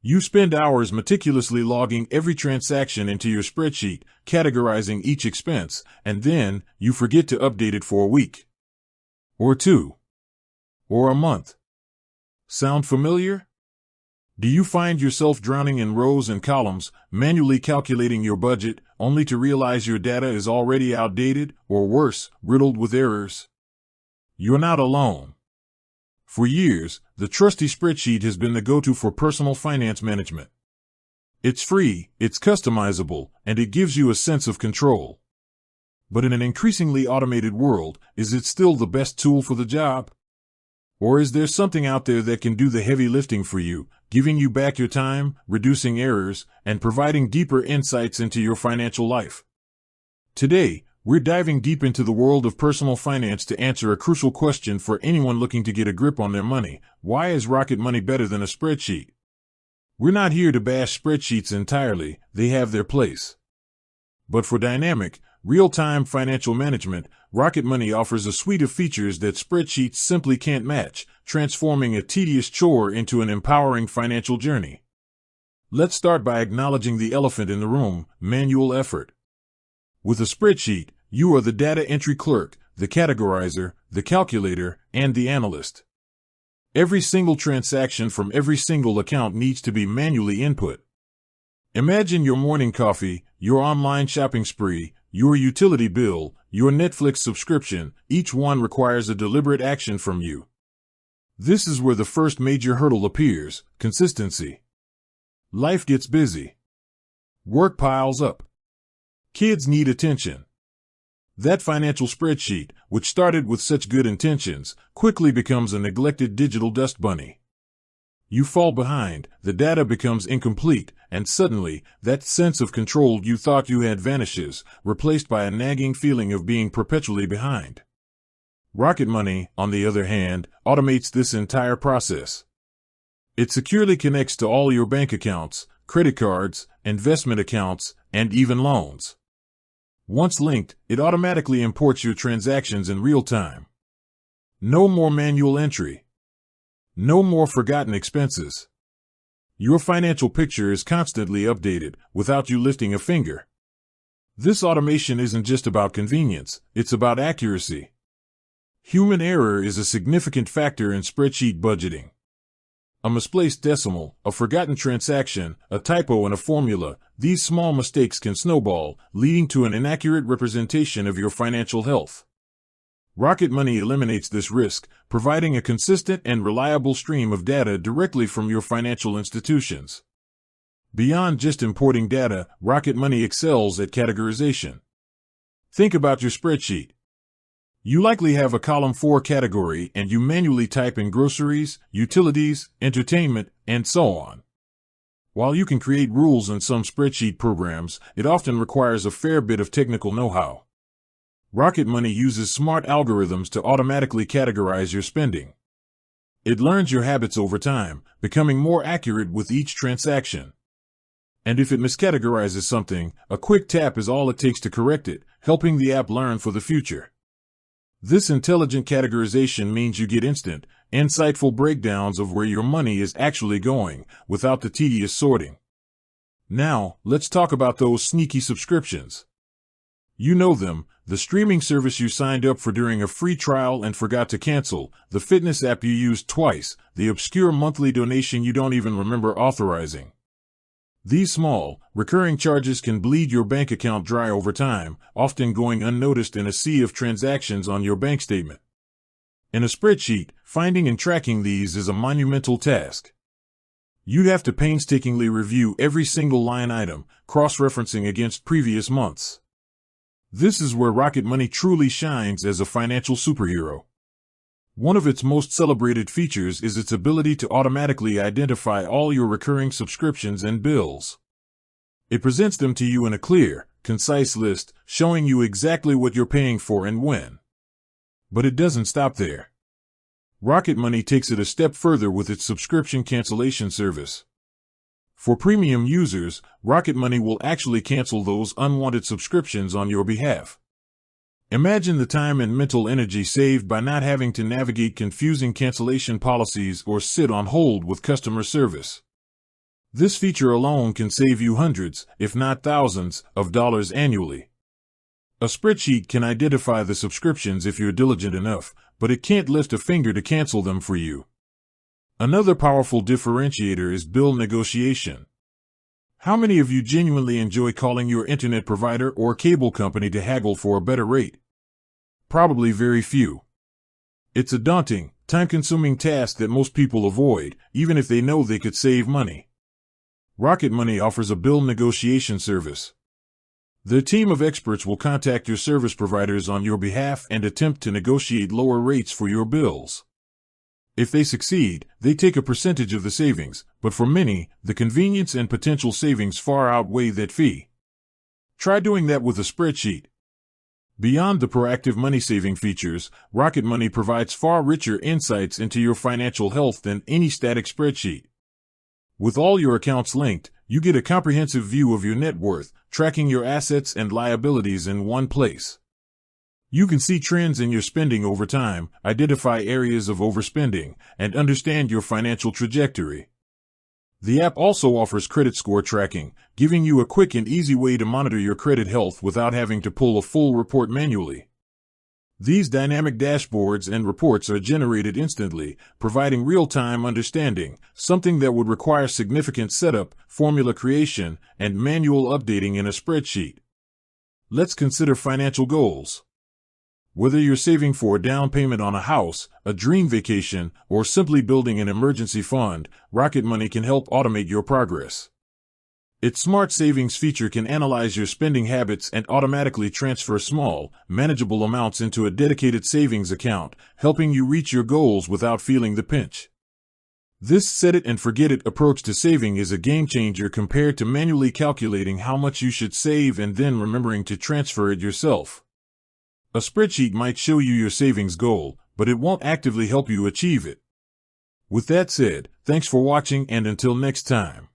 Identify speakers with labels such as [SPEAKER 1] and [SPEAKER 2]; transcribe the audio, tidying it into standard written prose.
[SPEAKER 1] You spend hours meticulously logging every transaction into your spreadsheet, categorizing each expense, and then you forget to update it for a week, or two, or a month. Sound familiar? Do you find yourself drowning in rows and columns, manually calculating your budget, only to realize your data is already outdated, or worse, riddled with errors? You're not alone. For years, the trusty spreadsheet has been the go-to for personal finance management. It's free, it's customizable, and it gives you a sense of control. But in an increasingly automated world, is it still the best tool for the job? Or is there something out there that can do the heavy lifting for you, giving you back your time, reducing errors, and providing deeper insights into your financial life? Today, we're diving deep into the world of personal finance to answer a crucial question for anyone looking to get a grip on their money. Why is Rocket Money better than a spreadsheet? We're not here to bash spreadsheets entirely, they have their place. But for dynamic, real-time financial management, Rocket Money offers a suite of features that spreadsheets simply can't match, transforming a tedious chore into an empowering financial journey. Let's start by acknowledging the elephant in the room: manual effort. With a spreadsheet, you are the data entry clerk, the categorizer, the calculator, and the analyst. Every single transaction from every single account needs to be manually input. Imagine your morning coffee, your online shopping spree, your utility bill, your Netflix subscription. Each one requires a deliberate action from you. This is where the first major hurdle appears: consistency. Life gets busy. Work piles up. Kids need attention. That financial spreadsheet, which started with such good intentions, quickly becomes a neglected digital dust bunny. You fall behind, the data becomes incomplete, and suddenly, that sense of control you thought you had vanishes, replaced by a nagging feeling of being perpetually behind. Rocket Money, on the other hand, automates this entire process. It securely connects to all your bank accounts, credit cards, investment accounts, and even loans. Once linked, it automatically imports your transactions in real time. No more manual entry. No more forgotten expenses. Your financial picture is constantly updated, without you lifting a finger. This automation isn't just about convenience, it's about accuracy. Human error is a significant factor in spreadsheet budgeting. A misplaced decimal, a forgotten transaction, a typo in a formula, these small mistakes can snowball, leading to an inaccurate representation of your financial health. Rocket Money eliminates this risk, providing a consistent and reliable stream of data directly from your financial institutions. Beyond just importing data, Rocket Money excels at categorization. Think about your spreadsheet. You likely have a column 4 category and you manually type in groceries, utilities, entertainment, and so on. While you can create rules in some spreadsheet programs, it often requires a fair bit of technical know-how. Rocket Money uses smart algorithms to automatically categorize your spending. It learns your habits over time, becoming more accurate with each transaction. And if it miscategorizes something, a quick tap is all it takes to correct it, helping the app learn for the future. This intelligent categorization means you get instant, insightful breakdowns of where your money is actually going, without the tedious sorting. Now, let's talk about those sneaky subscriptions. You know them: the streaming service you signed up for during a free trial and forgot to cancel, the fitness app you used twice, the obscure monthly donation you don't even remember authorizing. These small, recurring charges can bleed your bank account dry over time, often going unnoticed in a sea of transactions on your bank statement. In a spreadsheet, finding and tracking these is a monumental task. You'd have to painstakingly review every single line item, cross-referencing against previous months. This is where Rocket Money truly shines as a financial superhero. One of its most celebrated features is its ability to automatically identify all your recurring subscriptions and bills. It presents them to you in a clear, concise list, showing you exactly what you're paying for and when. But it doesn't stop there. Rocket Money takes it a step further with its subscription cancellation service. For premium users, Rocket Money will actually cancel those unwanted subscriptions on your behalf. Imagine the time and mental energy saved by not having to navigate confusing cancellation policies or sit on hold with customer service. This feature alone can save you hundreds, if not thousands, of dollars annually. A spreadsheet can identify the subscriptions if you're diligent enough, but it can't lift a finger to cancel them for you. Another powerful differentiator is bill negotiation. How many of you genuinely enjoy calling your internet provider or cable company to haggle for a better rate? Probably very few. It's a daunting, time-consuming task that most people avoid, even if they know they could save money. Rocket Money offers a bill negotiation service. Their team of experts will contact your service providers on your behalf and attempt to negotiate lower rates for your bills. If they succeed, they take a percentage of the savings, but for many, the convenience and potential savings far outweigh that fee. Try doing that with a spreadsheet. Beyond the proactive money-saving features, Rocket Money provides far richer insights into your financial health than any static spreadsheet. With all your accounts linked, you get a comprehensive view of your net worth, tracking your assets and liabilities in one place. You can see trends in your spending over time, identify areas of overspending, and understand your financial trajectory. The app also offers credit score tracking, giving you a quick and easy way to monitor your credit health without having to pull a full report manually. These dynamic dashboards and reports are generated instantly, providing real-time understanding, something that would require significant setup, formula creation, and manual updating in a spreadsheet. Let's consider financial goals. Whether you're saving for a down payment on a house, a dream vacation, or simply building an emergency fund, Rocket Money can help automate your progress. Its smart savings feature can analyze your spending habits and automatically transfer small, manageable amounts into a dedicated savings account, helping you reach your goals without feeling the pinch. This set-it-and-forget-it approach to saving is a game-changer compared to manually calculating how much you should save and then remembering to transfer it yourself. A spreadsheet might show you your savings goal, but it won't actively help you achieve it. With that said, thanks for watching and until next time.